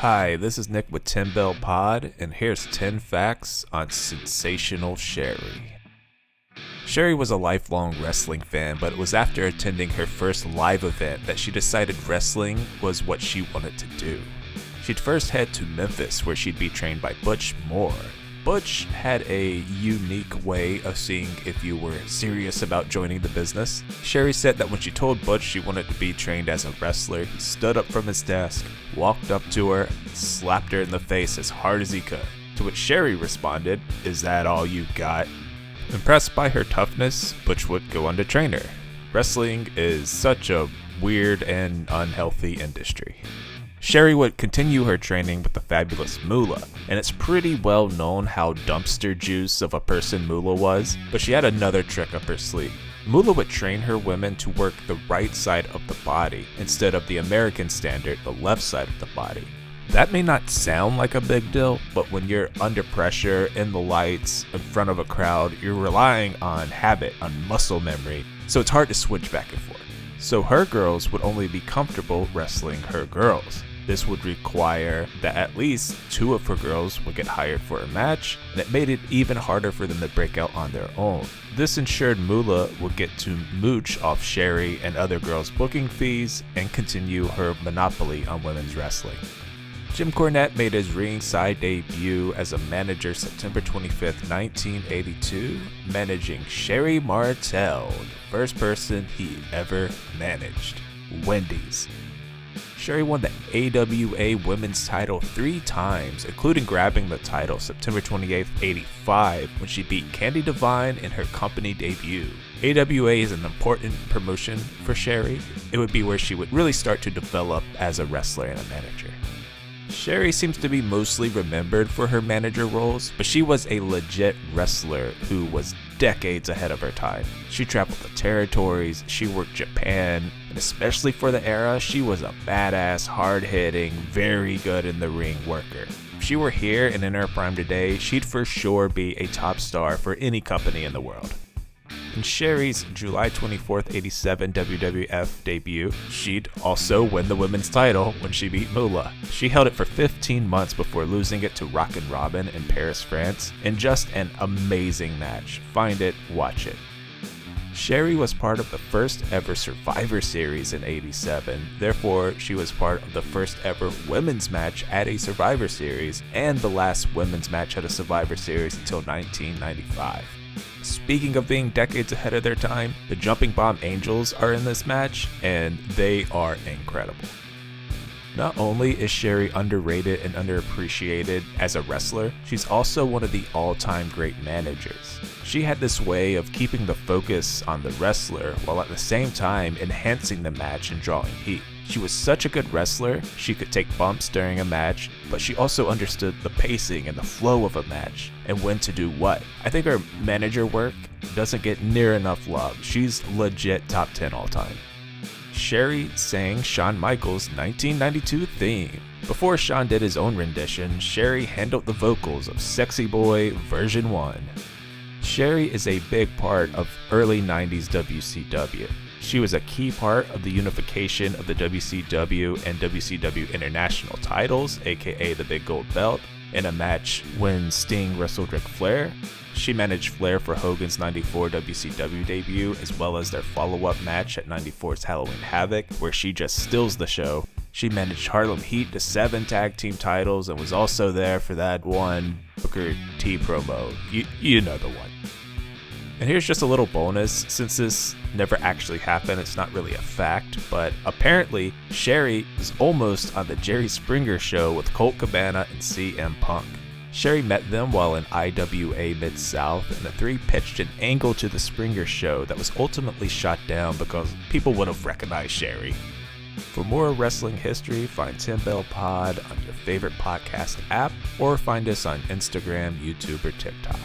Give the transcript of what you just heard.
Hi, this is Nick with 10 Bell Pod, and here's 10 facts on Sensational Sherri. Sherri was a lifelong wrestling fan, but it was after attending her first live event that she decided wrestling was what she wanted to do. She'd first head to Memphis, where she'd be trained by Butch Moore. Butch had a unique way of seeing if you were serious about joining the business. Sherri said that when she told Butch she wanted to be trained as a wrestler, he stood up from his desk, walked up to her, and slapped her in the face as hard as he could. To which Sherri responded, "Is that all you got?" Impressed by her toughness, Butch would go on to train her. Wrestling is such a weird and unhealthy industry. Sherri would continue her training with the fabulous Moolah, and it's pretty well known how dumpster juice of a person Moolah was, but she had another trick up her sleeve. Moolah would train her women to work the right side of the body instead of the American standard, the left side of the body. That may not sound like a big deal, but when you're under pressure, in the lights, in front of a crowd, you're relying on habit, on muscle memory, so it's hard to switch back and forth. So her girls would only be comfortable wrestling her girls. This would require that at least 2 of her girls would get hired for a match, and it made it even harder for them to break out on their own. This ensured Moolah would get to mooch off Sherri and other girls' booking fees and continue her monopoly on women's wrestling. Jim Cornette made his ringside debut as a manager September 25th, 1982, managing Sherri Martel, the first person he ever managed, Wendy's. Sherri won the AWA Women's title 3 times, including grabbing the title September 28th, 85, when she beat Candy Devine in her company debut. AWA is an important promotion for Sherri. It would be where she would really start to develop as a wrestler and a manager. Sherri seems to be mostly remembered for her manager roles, but she was a legit wrestler who was decades ahead of her time. She traveled the territories, she worked Japan, and especially for the era, she was a badass, hard-hitting, very good in the ring worker. If she were here and in her prime today, she'd for sure be a top star for any company in the world. In Sherri's July 24th, 87 WWF debut, she'd also win the women's title when she beat Moolah. She held it for 15 months before losing it to Rockin' Robin in Paris, France, in just an amazing match. Find it, watch it. Sherri was part of the first ever Survivor Series in 87, therefore she was part of the first ever women's match at a Survivor Series and the last women's match at a Survivor Series until 1995. Speaking of being decades ahead of their time, the Jumping Bomb Angels are in this match, and they are incredible. Not only is Sherri underrated and underappreciated as a wrestler, she's also one of the all-time great managers. She had this way of keeping the focus on the wrestler while at the same time enhancing the match and drawing heat. She was such a good wrestler, she could take bumps during a match, but she also understood the pacing and the flow of a match and when to do what. I think her manager work doesn't get near enough love. She's legit top 10 all time. Sherri sang Shawn Michaels' 1992 theme. Before Shawn did his own rendition, Sherri handled the vocals of Sexy Boy version 1. Sherri is a big part of early 90s WCW. She was a key part of the unification of the WCW and WCW International titles, aka the Big Gold Belt, in a match when Sting wrestled Ric Flair. She managed Flair for Hogan's 94 WCW debut, as well as their follow-up match at 94's Halloween Havoc, where she just steals the show. She managed Harlem Heat to 7 tag team titles and was also there for that one Booker T promo. You know the one. And here's just a little bonus, since this never actually happened, it's not really a fact, but apparently Sherri was almost on the Jerry Springer show with Colt Cabana and CM Punk. Sherri met them while in IWA Mid-South, and the three pitched an angle to the Springer show that was ultimately shot down because people would have recognized Sherri. For more wrestling history, find 10 Bell Pod on your favorite podcast app, or find us on Instagram, YouTube, or TikTok.